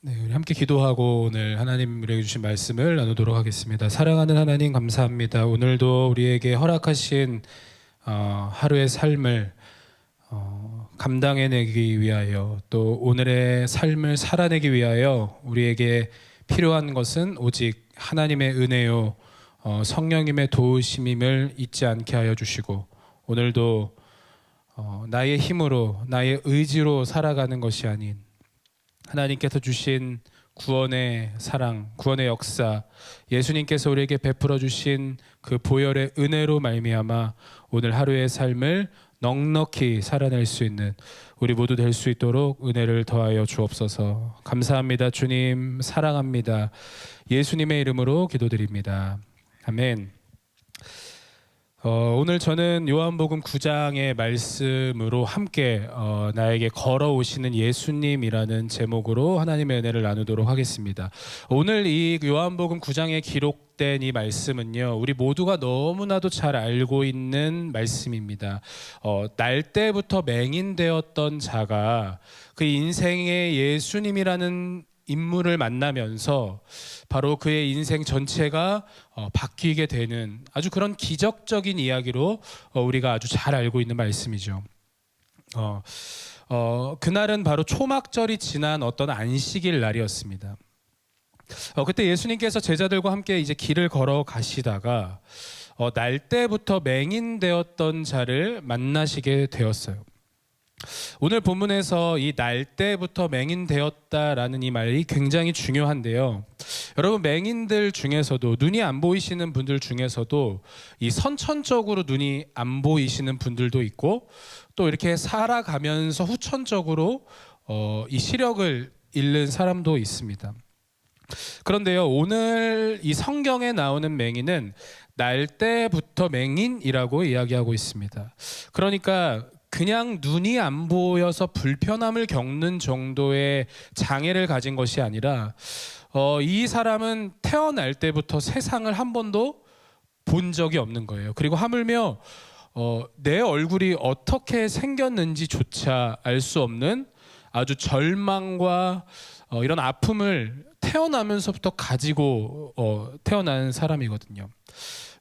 네, 우리 함께 기도하고 오늘 하나님 우리에게 주신 말씀을 나누도록 하겠습니다. 사랑하는 하나님 감사합니다. 오늘도 우리에게 허락하신 하루의 삶을 감당해내기 위하여 또 오늘의 삶을 살아내기 위하여 우리에게 필요한 것은 오직 하나님의 은혜요 성령님의 도우심임을 잊지 않게 하여 주시고 오늘도 나의 힘으로 나의 의지로 살아가는 것이 아닌 하나님께서 주신 구원의 사랑, 구원의 역사, 예수님께서 우리에게 베풀어 주신 그 보혈의 은혜로 말미암아 오늘 하루의 삶을 넉넉히 살아낼 수 있는 우리 모두 될 수 있도록 은혜를 더하여 주옵소서. 감사합니다. 주님 사랑합니다. 예수님의 이름으로 기도드립니다. 아멘. 오늘 저는 요한복음 9장의 말씀으로 함께 나에게 걸어오시는 예수님이라는 제목으로 하나님의 은혜를 나누도록 하겠습니다. 오늘 이 요한복음 9장에 기록된 이 말씀은요, 우리 모두가 너무나도 잘 알고 있는 말씀입니다. 날 때부터 맹인되었던 자가 그 인생의 예수님이라는 인물을 만나면서 바로 그의 인생 전체가 바뀌게 되는 아주 그런 기적적인 이야기로 우리가 아주 잘 알고 있는 말씀이죠. 그날은 바로 초막절이 지난 어떤 안식일 날이었습니다. 그때 예수님께서 제자들과 함께 이제 길을 걸어 가시다가 날 때부터 맹인되었던 자를 만나시게 되었어요. 오늘 본문에서 이 날 때부터 맹인되었다라는 이 말이 굉장히 중요한데요. 여러분, 맹인들 중에서도 눈이 안 보이시는 분들 중에서도 이 선천적으로 눈이 안 보이시는 분들도 있고 또 이렇게 살아가면서 후천적으로 이 시력을 잃는 사람도 있습니다. 그런데요, 오늘 이 성경에 나오는 맹인은 날 때부터 맹인이라고 이야기하고 있습니다. 그러니까 그냥 눈이 안 보여서 불편함을 겪는 정도의 장애를 가진 것이 아니라 이 사람은 태어날 때부터 세상을 한 번도 본 적이 없는 거예요. 그리고 하물며 내 얼굴이 어떻게 생겼는지조차 알 수 없는 아주 절망과 이런 아픔을 태어나면서부터 가지고 태어난 사람이거든요.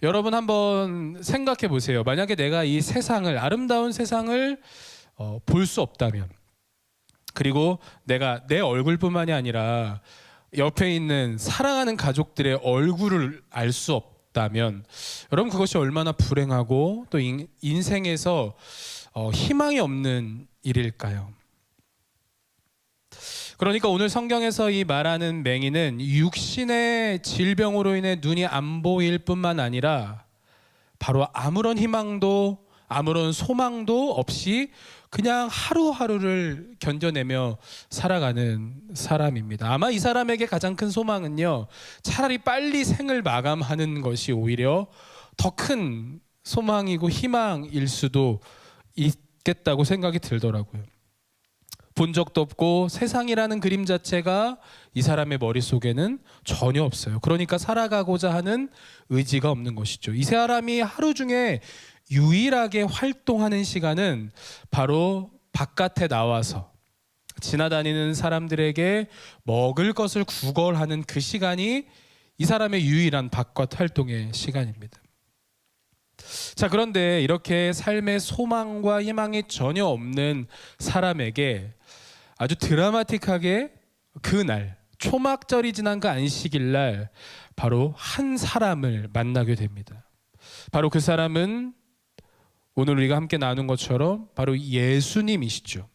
여러분 한번 생각해 보세요. 만약에 내가 이 세상을, 아름다운 세상을 볼 수 없다면, 그리고 내가 내 얼굴뿐만이 아니라 옆에 있는 사랑하는 가족들의 얼굴을 알 수 없다면 여러분 그것이 얼마나 불행하고 또 인생에서 희망이 없는 일일까요? 그러니까 오늘 성경에서 이 말하는 맹인은 육신의 질병으로 인해 눈이 안 보일 뿐만 아니라 바로 아무런 희망도 아무런 소망도 없이 그냥 하루하루를 견뎌내며 살아가는 사람입니다. 아마 이 사람에게 가장 큰 소망은요, 차라리 빨리 생을 마감하는 것이 오히려 더 큰 소망이고 희망일 수도 있겠다고 생각이 들더라고요. 본 적도 없고 세상이라는 그림 자체가 이 사람의 머릿속에는 전혀 없어요. 그러니까 살아가고자 하는 의지가 없는 것이죠. 이 사람이 하루 중에 유일하게 활동하는 시간은 바로 바깥에 나와서 지나다니는 사람들에게 먹을 것을 구걸하는 그 시간이 이 사람의 유일한 바깥 활동의 시간입니다. 자, 그런데 이렇게 삶의 소망과 희망이 전혀 없는 사람에게 아주 드라마틱하게 그날 초막절이 지난 그 안식일 날 바로 한 사람을 만나게 됩니다. 바로 그 사람은 오늘 우리가 함께 나눈 것처럼 바로 예수님이시죠.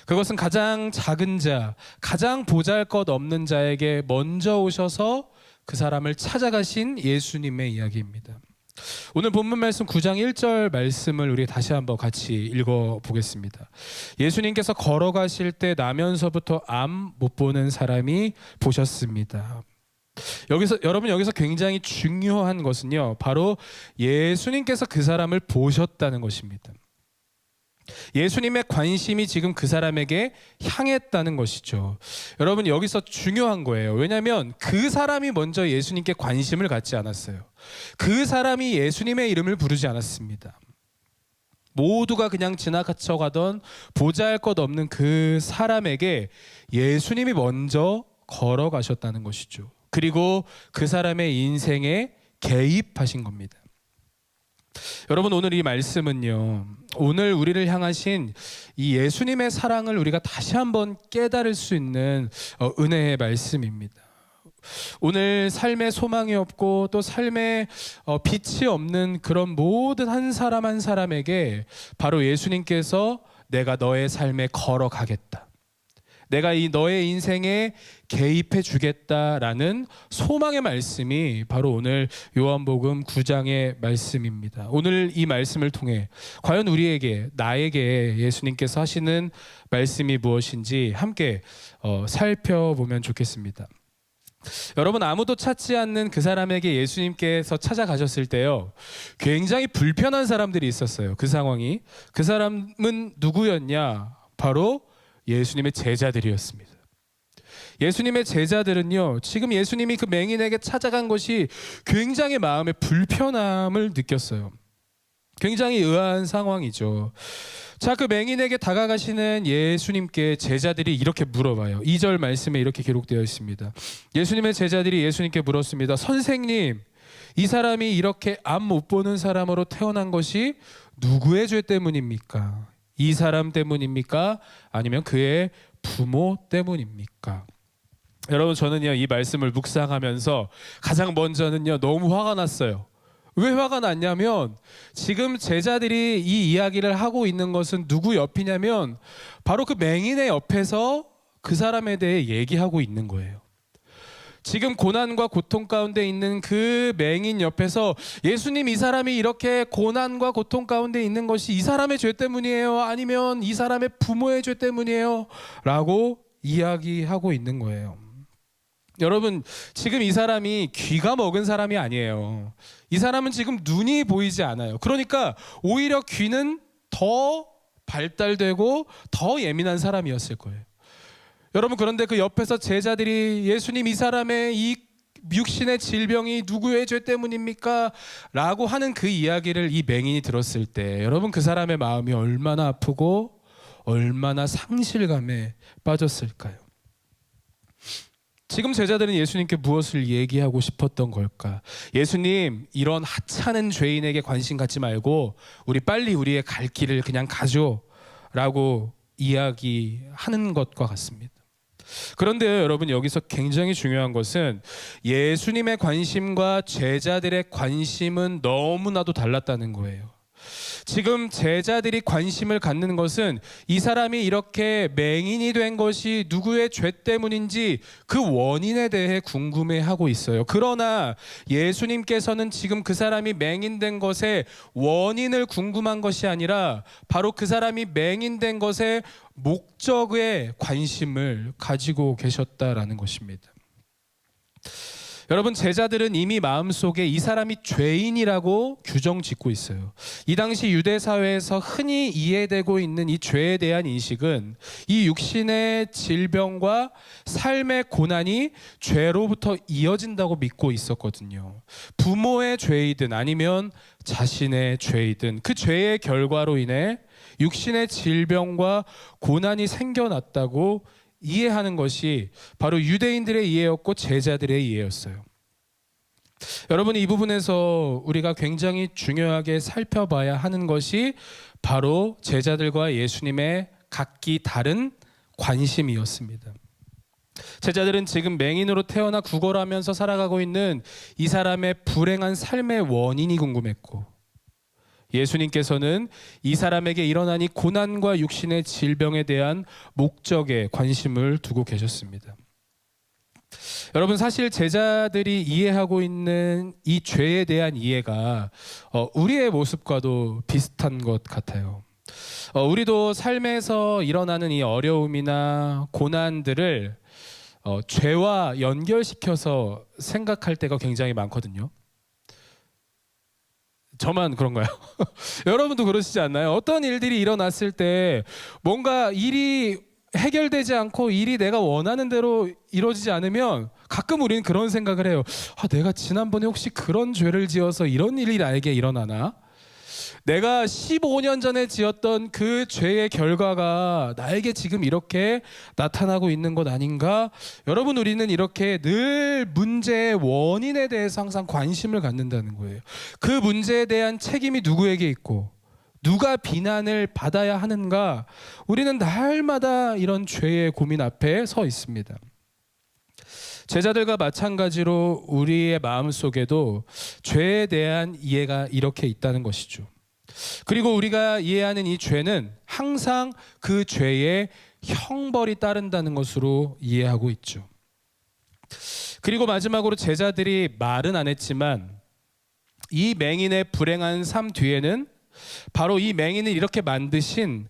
그것은 가장 작은 자, 가장 보잘것없는 자에게 먼저 오셔서 그 사람을 찾아가신 예수님의 이야기입니다. 오늘 본문 말씀 9장 1절 말씀을 우리 다시 한번 같이 읽어보겠습니다. 예수님께서 걸어가실 때 나면서부터 암 못 보는 사람이 보셨습니다. 여러분 여기서 굉장히 중요한 것은요, 바로 예수님께서 그 사람을 보셨다는 것입니다. 예수님의 관심이 지금 그 사람에게 향했다는 것이죠. 여러분 여기서 중요한 거예요. 왜냐하면 그 사람이 먼저 예수님께 관심을 갖지 않았어요. 그 사람이 예수님의 이름을 부르지 않았습니다. 모두가 그냥 지나쳐가던 보잘것없는 그 사람에게 예수님이 먼저 걸어가셨다는 것이죠. 그리고 그 사람의 인생에 개입하신 겁니다. 여러분, 오늘 이 말씀은요, 오늘 우리를 향하신 이 예수님의 사랑을 우리가 다시 한번 깨달을 수 있는 은혜의 말씀입니다. 오늘 삶에 소망이 없고 또 삶에 빛이 없는 그런 모든 한 사람 한 사람에게 바로 예수님께서 내가 너의 삶에 걸어가겠다, 내가 이 너의 인생에 개입해 주겠다라는 소망의 말씀이 바로 오늘 요한복음 9장의 말씀입니다. 오늘 이 말씀을 통해 과연 우리에게, 나에게 예수님께서 하시는 말씀이 무엇인지 함께 살펴보면 좋겠습니다. 여러분, 아무도 찾지 않는 그 사람에게 예수님께서 찾아가셨을 때요, 굉장히 불편한 사람들이 있었어요. 그 상황이. 그 사람은 누구였냐? 바로 예수님의 제자들이었습니다. 예수님의 제자들은요, 지금 예수님이 그 맹인에게 찾아간 것이 굉장히 마음에 불편함을 느꼈어요. 굉장히 의아한 상황이죠. 자, 그 맹인에게 다가가시는 예수님께 제자들이 이렇게 물어봐요. 2절 말씀에 이렇게 기록되어 있습니다. 예수님의 제자들이 예수님께 물었습니다. 선생님, 이 사람이 이렇게 앞 못 보는 사람으로 태어난 것이 누구의 죄 때문입니까? 이 사람 때문입니까? 아니면 그의 부모 때문입니까? 여러분, 저는요, 이 말씀을 묵상하면서 가장 먼저는요, 너무 화가 났어요. 왜 화가 났냐면, 지금 제자들이 이 이야기를 하고 있는 것은 누구 옆이냐면 바로 그 맹인의 옆에서 그 사람에 대해 얘기하고 있는 거예요. 지금 고난과 고통 가운데 있는 그 맹인 옆에서 예수님, 이 사람이 이렇게 고난과 고통 가운데 있는 것이 이 사람의 죄 때문이에요? 아니면 이 사람의 부모의 죄 때문이에요? 라고 이야기하고 있는 거예요. 여러분, 지금 이 사람이 귀가 먹은 사람이 아니에요. 이 사람은 지금 눈이 보이지 않아요. 그러니까 오히려 귀는 더 발달되고 더 예민한 사람이었을 거예요. 여러분, 그런데 그 옆에서 제자들이 예수님, 이 사람의 이 육신의 질병이 누구의 죄 때문입니까? 라고 하는 그 이야기를 이 맹인이 들었을 때 여러분, 그 사람의 마음이 얼마나 아프고 얼마나 상실감에 빠졌을까요? 지금 제자들은 예수님께 무엇을 얘기하고 싶었던 걸까? 예수님, 이런 하찮은 죄인에게 관심 갖지 말고 우리 빨리 우리의 갈 길을 그냥 가죠 라고 이야기하는 것과 같습니다. 그런데 여러분, 여기서 굉장히 중요한 것은 예수님의 관심과 제자들의 관심은 너무나도 달랐다는 거예요. 지금 제자들이 관심을 갖는 것은 이 사람이 이렇게 맹인이 된 것이 누구의 죄 때문인지 그 원인에 대해 궁금해하고 있어요. 그러나 예수님께서는 지금 그 사람이 맹인된 것의 원인을 궁금한 것이 아니라 바로 그 사람이 맹인된 것의 목적에 관심을 가지고 계셨다라는 것입니다. 여러분, 제자들은 이미 마음속에 이 사람이 죄인이라고 규정 짓고 있어요. 이 당시 유대 사회에서 흔히 이해되고 있는 이 죄에 대한 인식은 이 육신의 질병과 삶의 고난이 죄로부터 이어진다고 믿고 있었거든요. 부모의 죄이든 아니면 자신의 죄이든 그 죄의 결과로 인해 육신의 질병과 고난이 생겨났다고 이해하는 것이 바로 유대인들의 이해였고 제자들의 이해였어요. 여러분, 이 부분에서 우리가 굉장히 중요하게 살펴봐야 하는 것이 바로 제자들과 예수님의 각기 다른 관심이었습니다. 제자들은 지금 맹인으로 태어나 구걸하면서 살아가고 있는 이 사람의 불행한 삶의 원인이 궁금했고, 예수님께서는 이 사람에게 일어난 이 고난과 육신의 질병에 대한 목적에 관심을 두고 계셨습니다. 여러분, 사실 제자들이 이해하고 있는 이 죄에 대한 이해가 우리의 모습과도 비슷한 것 같아요. 우리도 삶에서 일어나는 이 어려움이나 고난들을 죄와 연결시켜서 생각할 때가 굉장히 많거든요. 저만 그런가요? 여러분도 그러시지 않나요? 어떤 일들이 일어났을 때 뭔가 일이 해결되지 않고 일이 내가 원하는 대로 이루어지지 않으면 가끔 우리는 그런 생각을 해요. 내가 지난번에 혹시 그런 죄를 지어서 이런 일이 나에게 일어나나? 내가 15년 전에 지었던 그 죄의 결과가 나에게 지금 이렇게 나타나고 있는 것 아닌가? 여러분, 우리는 이렇게 늘 문제의 원인에 대해서 항상 관심을 갖는다는 거예요. 그 문제에 대한 책임이 누구에게 있고 누가 비난을 받아야 하는가? 우리는 날마다 이런 죄의 고민 앞에 서 있습니다. 제자들과 마찬가지로 우리의 마음속에도 죄에 대한 이해가 이렇게 있다는 것이죠. 그리고 우리가 이해하는 이 죄는 항상 그 죄의 형벌이 따른다는 것으로 이해하고 있죠. 그리고 마지막으로 제자들이 말은 안 했지만 이 맹인의 불행한 삶 뒤에는 바로 이 맹인을 이렇게 만드신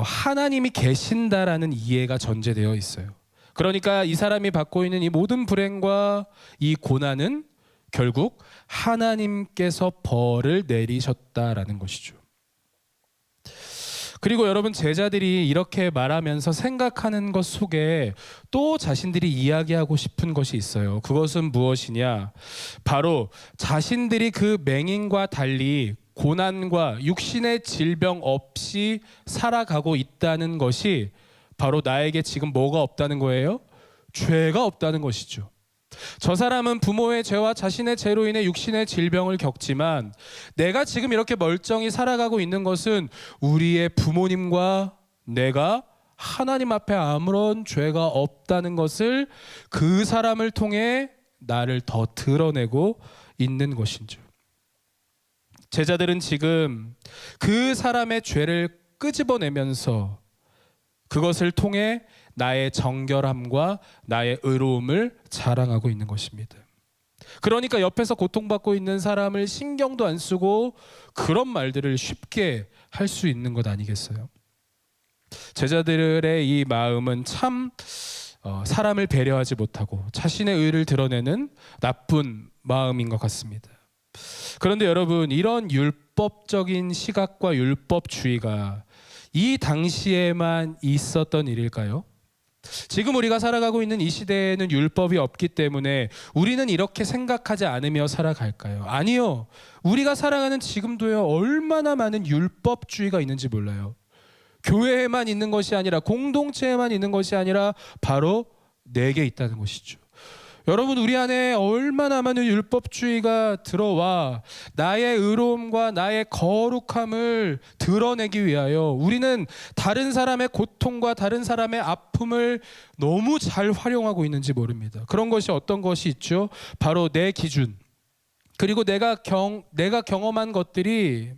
하나님이 계신다라는 이해가 전제되어 있어요. 그러니까 이 사람이 받고 있는 이 모든 불행과 이 고난은 결국 하나님께서 벌을 내리셨다라는 것이죠. 그리고 여러분, 제자들이 이렇게 말하면서 생각하는 것 속에 또 자신들이 이야기하고 싶은 것이 있어요. 그것은 무엇이냐? 바로 자신들이 그 맹인과 달리 고난과 육신의 질병 없이 살아가고 있다는 것이 바로 나에게 지금 뭐가 없다는 거예요? 죄가 없다는 것이죠. 저 사람은 부모의 죄와 자신의 죄로 인해 육신의 질병을 겪지만 내가 지금 이렇게 멀쩡히 살아가고 있는 것은 우리의 부모님과 내가 하나님 앞에 아무런 죄가 없다는 것을 그 사람을 통해 나를 더 드러내고 있는 것인지. 제자들은 지금 그 사람의 죄를 끄집어내면서 그것을 통해 나의 정결함과 나의 의로움을 자랑하고 있는 것입니다. 그러니까 옆에서 고통받고 있는 사람을 신경도 안 쓰고 그런 말들을 쉽게 할 수 있는 것 아니겠어요? 제자들의 이 마음은 참 사람을 배려하지 못하고 자신의 의를 드러내는 나쁜 마음인 것 같습니다. 그런데 여러분, 이런 율법적인 시각과 율법주의가 이 당시에만 있었던 일일까요? 지금 우리가 살아가고 있는 이 시대에는 율법이 없기 때문에 우리는 이렇게 생각하지 않으며 살아갈까요? 아니요. 우리가 살아가는 지금도요, 얼마나 많은 율법주의가 있는지 몰라요. 교회에만 있는 것이 아니라, 공동체에만 있는 것이 아니라 바로 내게 있다는 것이죠. 여러분, 우리 안에 얼마나 많은 율법주의가 들어와 나의 의로움과 나의 거룩함을 드러내기 위하여 우리는 다른 사람의 고통과 다른 사람의 아픔을 너무 잘 활용하고 있는지 모릅니다. 그런 것이 어떤 것이 있죠? 바로 내 기준, 그리고 내가 경험한 것들이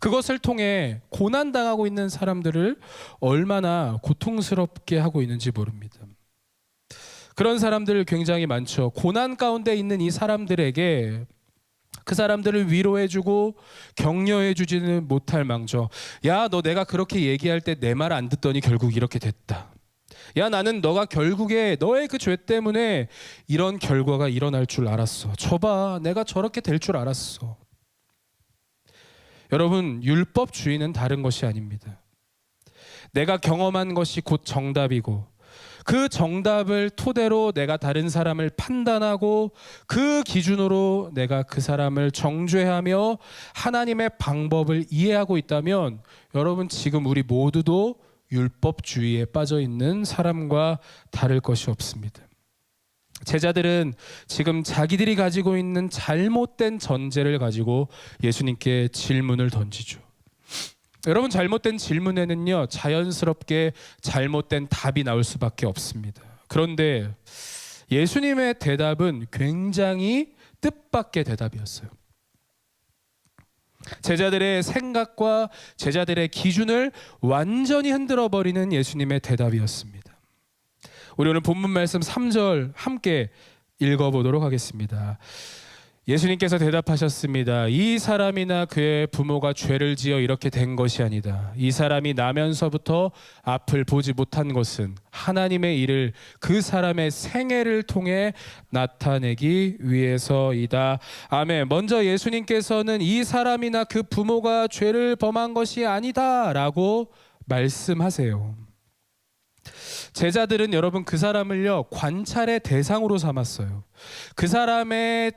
그것을 통해 고난당하고 있는 사람들을 얼마나 고통스럽게 하고 있는지 모릅니다. 그런 사람들 굉장히 많죠. 고난 가운데 있는 이 사람들에게 그 사람들을 위로해주고 격려해주지는 못할 망정. 야, 너 내가 그렇게 얘기할 때 내 말 안 듣더니 결국 이렇게 됐다. 야, 나는 너가 결국에 너의 그 죄 때문에 이런 결과가 일어날 줄 알았어. 저봐, 내가 저렇게 될 줄 알았어. 여러분, 율법주의는 다른 것이 아닙니다. 내가 경험한 것이 곧 정답이고 그 정답을 토대로 내가 다른 사람을 판단하고 그 기준으로 내가 그 사람을 정죄하며 하나님의 방법을 이해하고 있다면 여러분, 지금 우리 모두도 율법주의에 빠져 있는 사람과 다를 것이 없습니다. 제자들은 지금 자기들이 가지고 있는 잘못된 전제를 가지고 예수님께 질문을 던지죠. 여러분, 잘못된 질문에는요, 자연스럽게 잘못된 답이 나올 수밖에 없습니다. 그런데 예수님의 대답은 굉장히 뜻밖의 대답이었어요. 제자들의 생각과 제자들의 기준을 완전히 흔들어버리는 예수님의 대답이었습니다. 우리 오늘 본문 말씀 3절 함께 읽어보도록 하겠습니다. 예수님께서 대답하셨습니다. 이 사람이나 그의 부모가 죄를 지어 이렇게 된 것이 아니다. 이 사람이 나면서부터 앞을 보지 못한 것은 하나님의 일을 그 사람의 생애를 통해 나타내기 위해서이다. 아멘. 먼저 예수님께서는 이 사람이나 그 부모가 죄를 범한 것이 아니다 라고 말씀하세요. 제자들은 여러분, 그 사람을요, 관찰의 대상으로 삼았어요. 그 사람의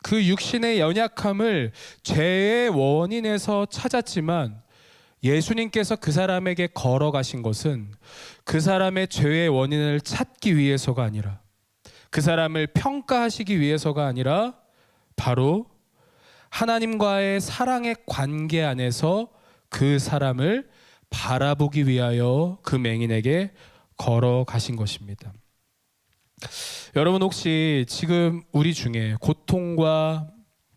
그 육신의 연약함을 죄의 원인에서 찾았지만 예수님께서 그 사람에게 걸어가신 것은 그 사람의 죄의 원인을 찾기 위해서가 아니라, 그 사람을 평가하시기 위해서가 아니라 바로 하나님과의 사랑의 관계 안에서 그 사람을 바라보기 위하여 그 맹인에게 걸어가신 것입니다. 여러분, 혹시 지금 우리 중에 고통과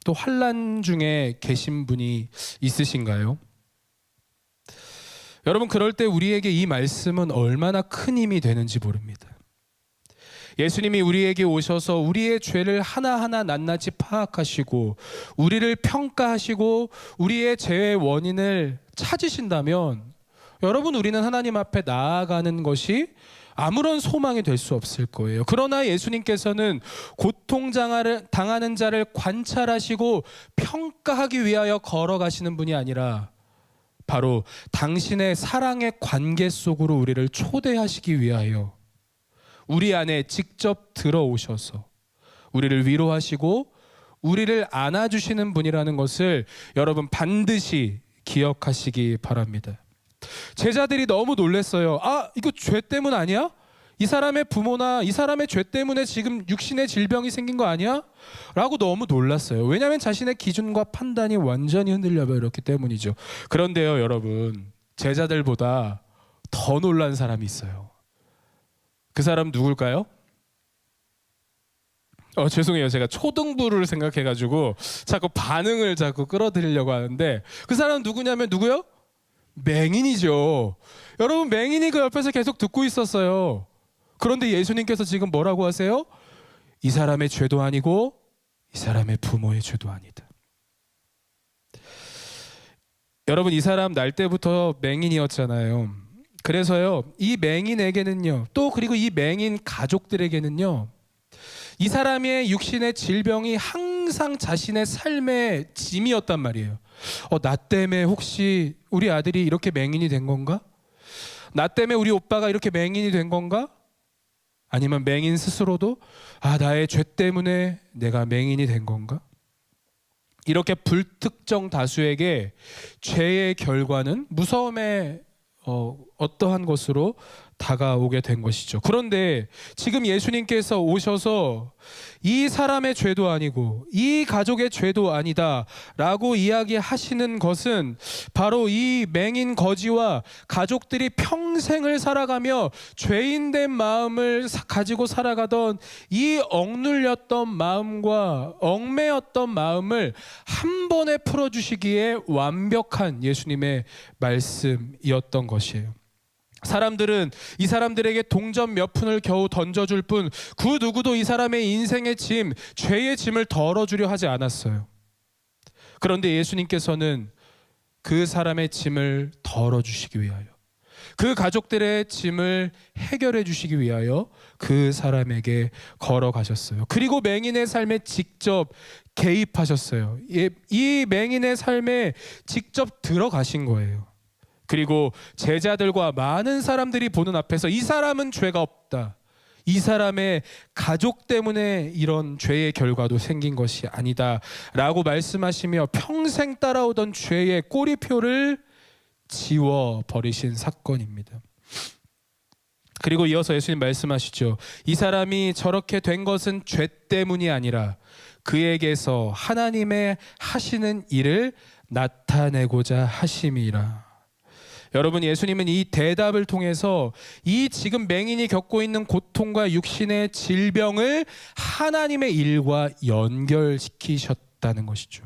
또 환난 중에 계신 분이 있으신가요? 여러분, 그럴 때 우리에게 이 말씀은 얼마나 큰 힘이 되는지 모릅니다. 예수님이 우리에게 오셔서 우리의 죄를 하나하나 낱낱이 파악하시고 우리를 평가하시고 우리의 죄의 원인을 찾으신다면 여러분, 우리는 하나님 앞에 나아가는 것이 아무런 소망이 될 수 없을 거예요. 그러나 예수님께서는 당하는 자를 관찰하시고 평가하기 위하여 걸어가시는 분이 아니라 바로 당신의 사랑의 관계 속으로 우리를 초대하시기 위하여 우리 안에 직접 들어오셔서 우리를 위로하시고 우리를 안아주시는 분이라는 것을 여러분 반드시 기억하시기 바랍니다. 제자들이 너무 놀랐어요. 이거 죄 때문 아니야? 이 사람의 부모나 이 사람의 죄 때문에 지금 육신의 질병이 생긴 거 아니야? 라고 너무 놀랐어요. 왜냐하면 자신의 기준과 판단이 완전히 흔들려버렸기 때문이죠. 그런데요, 여러분, 제자들보다 더 놀란 사람이 있어요. 그 사람 누굴까요? 죄송해요. 제가 초등부를 생각해가지고 자꾸 반응을 자꾸 끌어들이려고 하는데, 그 사람 누구냐면 누구요? 맹인이죠. 여러분, 맹인이 그 옆에서 계속 듣고 있었어요. 그런데 예수님께서 지금 뭐라고 하세요? 이 사람의 죄도 아니고 이 사람의 부모의 죄도 아니다. 여러분, 이 사람 날 때부터 맹인이었잖아요. 그래서요, 이 맹인에게는요, 또 그리고 이 맹인 가족들에게는요, 이 사람의 육신의 질병이 항상 자신의 삶의 짐이었단 말이에요. 나 때문에 혹시 우리 아들이 이렇게 맹인이 된 건가? 나 때문에 우리 오빠가 이렇게 맹인이 된 건가? 아니면 맹인 스스로도 나의 죄 때문에 내가 맹인이 된 건가? 이렇게 불특정 다수에게 죄의 결과는 무서움의 어떠한 것으로 다가오게 된 것이죠. 그런데 지금 예수님께서 오셔서 이 사람의 죄도 아니고 이 가족의 죄도 아니다 라고 이야기하시는 것은 바로 이 맹인 거지와 가족들이 평생을 살아가며 죄인된 마음을 가지고 살아가던 이 억눌렸던 마음과 얽매였던 마음을 한 번에 풀어주시기에 완벽한 예수님의 말씀이었던 것이에요. 사람들은 이 사람들에게 동전 몇 푼을 겨우 던져줄 뿐 그 누구도 이 사람의 인생의 짐, 죄의 짐을 덜어주려 하지 않았어요. 그런데 예수님께서는 그 사람의 짐을 덜어주시기 위하여, 그 가족들의 짐을 해결해 주시기 위하여 그 사람에게 걸어가셨어요. 그리고 맹인의 삶에 직접 개입하셨어요. 이 맹인의 삶에 직접 들어가신 거예요. 그리고 제자들과 많은 사람들이 보는 앞에서 이 사람은 죄가 없다, 이 사람의 가족 때문에 이런 죄의 결과도 생긴 것이 아니다 라고 말씀하시며 평생 따라오던 죄의 꼬리표를 지워버리신 사건입니다. 그리고 이어서 예수님 말씀하시죠. 이 사람이 저렇게 된 것은 죄 때문이 아니라 그에게서 하나님의 하시는 일을 나타내고자 하심이라. 여러분, 예수님은 이 대답을 통해서 이 지금 맹인이 겪고 있는 고통과 육신의 질병을 하나님의 일과 연결시키셨다는 것이죠.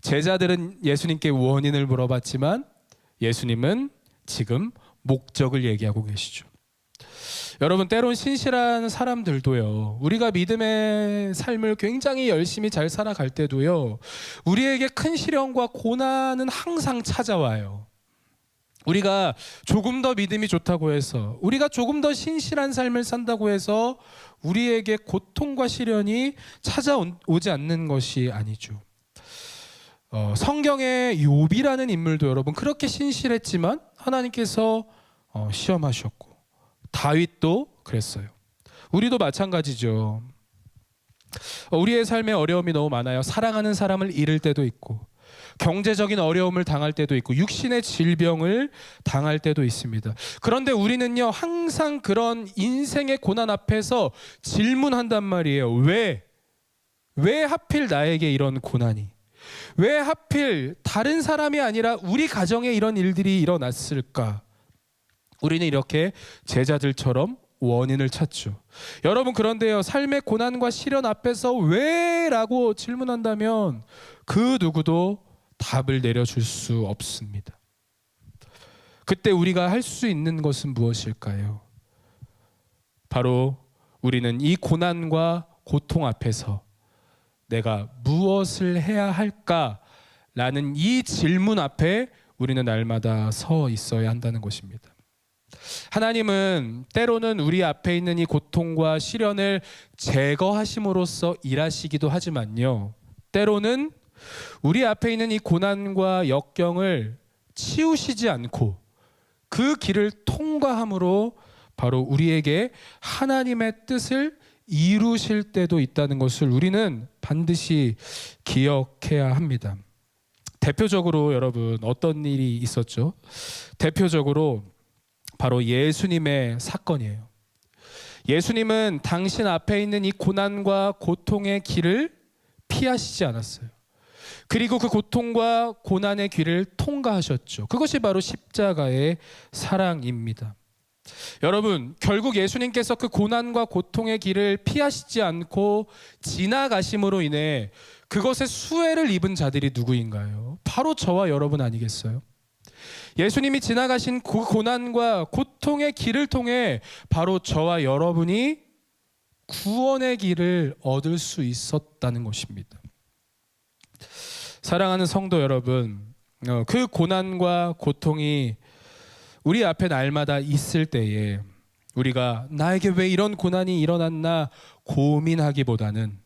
제자들은 예수님께 원인을 물어봤지만 예수님은 지금 목적을 얘기하고 계시죠. 여러분, 때론 신실한 사람들도요, 우리가 믿음의 삶을 굉장히 열심히 잘 살아갈 때도요, 우리에게 큰 시련과 고난은 항상 찾아와요. 우리가 조금 더 믿음이 좋다고 해서, 우리가 조금 더 신실한 삶을 산다고 해서 우리에게 고통과 시련이 찾아오지 않는 것이 아니죠. 성경의 욥이라는 인물도 여러분 그렇게 신실했지만 하나님께서 시험하셨고, 다윗도 그랬어요. 우리도 마찬가지죠. 우리의 삶에 어려움이 너무 많아요. 사랑하는 사람을 잃을 때도 있고, 경제적인 어려움을 당할 때도 있고, 육신의 질병을 당할 때도 있습니다. 그런데 우리는요, 항상 그런 인생의 고난 앞에서 질문한단 말이에요. 왜 하필 나에게 이런 고난이? 왜 하필 다른 사람이 아니라 우리 가정에 이런 일들이 일어났을까? 우리는 이렇게 제자들처럼 원인을 찾죠. 여러분, 그런데요, 삶의 고난과 시련 앞에서 왜? 라고 질문한다면 그 누구도 답을 내려줄 수 없습니다. 그때 우리가 할 수 있는 것은 무엇일까요? 바로 우리는 이 고난과 고통 앞에서 내가 무엇을 해야 할까라는 이 질문 앞에 우리는 날마다 서 있어야 한다는 것입니다. 하나님은 때로는 우리 앞에 있는 이 고통과 시련을 제거하심으로써 일하시기도 하지만요, 때로는 우리 앞에 있는 이 고난과 역경을 치우시지 않고 그 길을 통과함으로 바로 우리에게 하나님의 뜻을 이루실 때도 있다는 것을 우리는 반드시 기억해야 합니다. 대표적으로 여러분, 어떤 일이 있었죠? 대표적으로 바로 예수님의 사건이에요. 예수님은 당신 앞에 있는 이 고난과 고통의 길을 피하시지 않았어요. 그리고 그 고통과 고난의 길을 통과하셨죠. 그것이 바로 십자가의 사랑입니다. 여러분, 결국 예수님께서 그 고난과 고통의 길을 피하시지 않고 지나가심으로 인해 그것의 수혜를 입은 자들이 누구인가요? 바로 저와 여러분 아니겠어요? 예수님이 지나가신 그 고난과 고통의 길을 통해 바로 저와 여러분이 구원의 길을 얻을 수 있었다는 것입니다. 사랑하는 성도 여러분, 그 고난과 고통이 우리 앞에 날마다 있을 때에 우리가 나에게 왜 이런 고난이 일어났나 고민하기보다는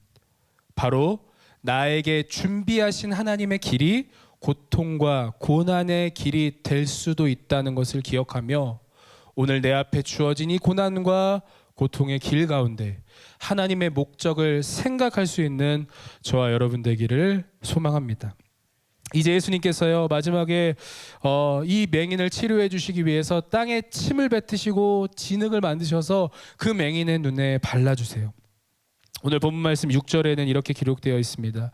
바로 나에게 준비하신 하나님의 길이 고통과 고난의 길이 될 수도 있다는 것을 기억하며 오늘 내 앞에 주어진 이 고난과 고통의 길 가운데 하나님의 목적을 생각할 수 있는 저와 여러분 되기를 소망합니다. 이제 예수님께서요, 마지막에 이 맹인을 치료해 주시기 위해서 땅에 침을 뱉으시고 진흙을 만드셔서 그 맹인의 눈에 발라주세요. 오늘 본문 말씀 6절에는 이렇게 기록되어 있습니다.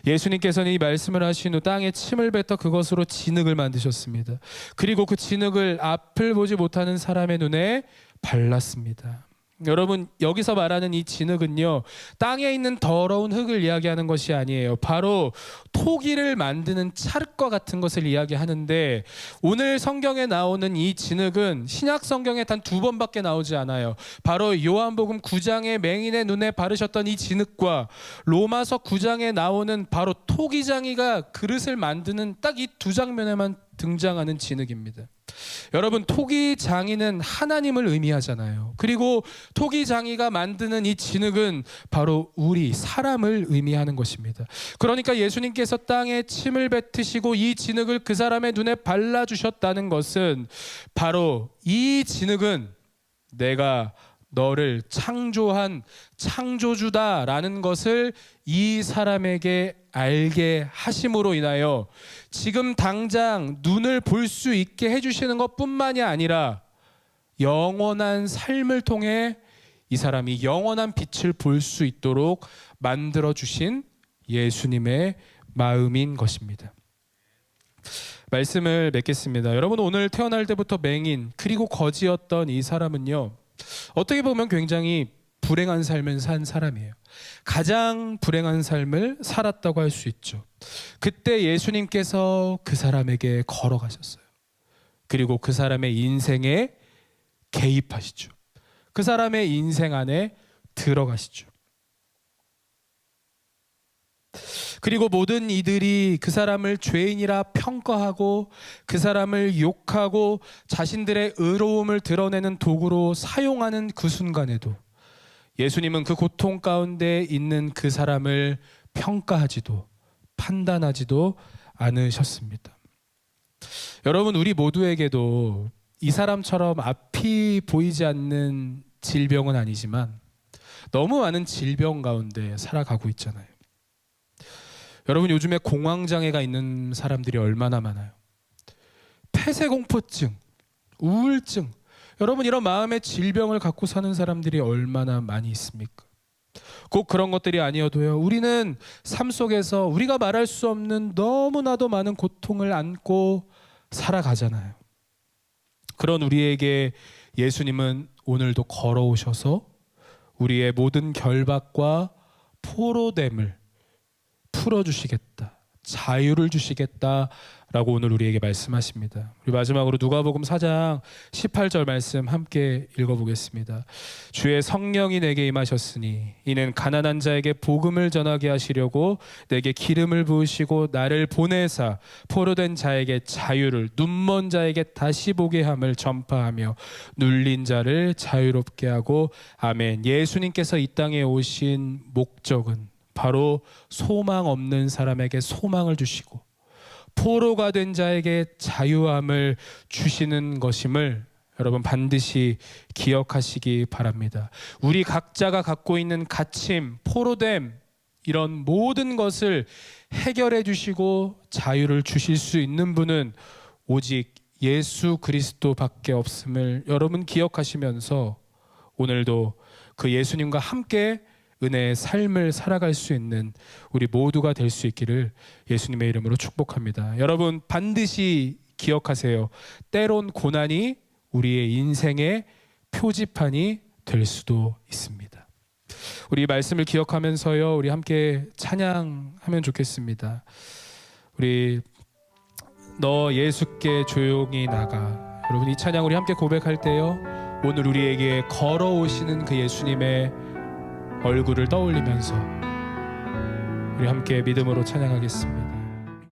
예수님께서는 이 말씀을 하신 후 땅에 침을 뱉어 그것으로 진흙을 만드셨습니다. 그리고 그 진흙을 앞을 보지 못하는 사람의 눈에 발랐습니다. 여러분, 여기서 말하는 이 진흙은요, 땅에 있는 더러운 흙을 이야기하는 것이 아니에요. 바로 토기를 만드는 찰과 같은 것을 이야기하는데, 오늘 성경에 나오는 이 진흙은 신약 성경에 단 2번밖에 나오지 않아요. 바로 요한복음 9장의 맹인의 눈에 바르셨던 이 진흙과 로마서 9장에 나오는 바로 토기장이가 그릇을 만드는 딱 이 두 장면에만 등장하는 진흙입니다. 여러분, 토기장이는 하나님을 의미하잖아요. 그리고 토기장이가 만드는 이 진흙은 바로 우리 사람을 의미하는 것입니다. 그러니까 예수님께서 땅에 침을 뱉으시고 이 진흙을 그 사람의 눈에 발라주셨다는 것은 바로 이 진흙은 내가 너를 창조한 창조주다라는 것을 이 사람에게 알게 하심으로 인하여 지금 당장 눈을 볼 수 있게 해주시는 것뿐만이 아니라 영원한 삶을 통해 이 사람이 영원한 빛을 볼 수 있도록 만들어주신 예수님의 마음인 것입니다. 말씀을 맺겠습니다. 여러분, 오늘 태어날 때부터 맹인 그리고 거지였던 이 사람은요, 어떻게 보면 굉장히 불행한 삶을 산 사람이에요. 가장 불행한 삶을 살았다고 할 수 있죠. 그때 예수님께서 그 사람에게 걸어가셨어요. 그리고 그 사람의 인생에 개입하시죠. 그 사람의 인생 안에 들어가시죠. 그리고 모든 이들이 그 사람을 죄인이라 평가하고 그 사람을 욕하고 자신들의 의로움을 드러내는 도구로 사용하는 그 순간에도 예수님은 그 고통 가운데 있는 그 사람을 평가하지도 판단하지도 않으셨습니다. 여러분, 우리 모두에게도 이 사람처럼 앞이 보이지 않는 질병은 아니지만 너무 많은 질병 가운데 살아가고 있잖아요. 여러분, 요즘에 공황장애가 있는 사람들이 얼마나 많아요. 폐쇄공포증, 우울증, 여러분 이런 마음의 질병을 갖고 사는 사람들이 얼마나 많이 있습니까? 꼭 그런 것들이 아니어도요, 우리는 삶 속에서 우리가 말할 수 없는 너무나도 많은 고통을 안고 살아가잖아요. 그런 우리에게 예수님은 오늘도 걸어오셔서 우리의 모든 결박과 포로됨을 풀어주시겠다, 자유를 주시겠다라고 오늘 우리에게 말씀하십니다. 우리 마지막으로 누가복음 4장 18절 말씀 함께 읽어보겠습니다. 주의 성령이 내게 임하셨으니 이는 가난한 자에게 복음을 전하게 하시려고 내게 기름을 부으시고 나를 보내사 포로된 자에게 자유를, 눈먼 자에게 다시 보게 함을 전파하며 눌린 자를 자유롭게 하고. 아멘. 예수님께서 이 땅에 오신 목적은 바로 소망 없는 사람에게 소망을 주시고 포로가 된 자에게 자유함을 주시는 것임을 여러분 반드시 기억하시기 바랍니다. 우리 각자가 갖고 있는 갇힘, 포로됨, 이런 모든 것을 해결해 주시고 자유를 주실 수 있는 분은 오직 예수 그리스도밖에 없음을 여러분 기억하시면서 오늘도 그 예수님과 함께 은혜의 삶을 살아갈 수 있는 우리 모두가 될 수 있기를 예수님의 이름으로 축복합니다. 여러분 반드시 기억하세요. 때론 고난이 우리의 인생의 표지판이 될 수도 있습니다. 우리 말씀을 기억하면서요, 우리 함께 찬양하면 좋겠습니다. 우리 너 예수께 조용히 나가. 여러분 이 찬양 우리 함께 고백할 때요, 오늘 우리에게 걸어오시는 그 예수님의 얼굴을 떠올리면서 우리 함께 믿음으로 찬양하겠습니다.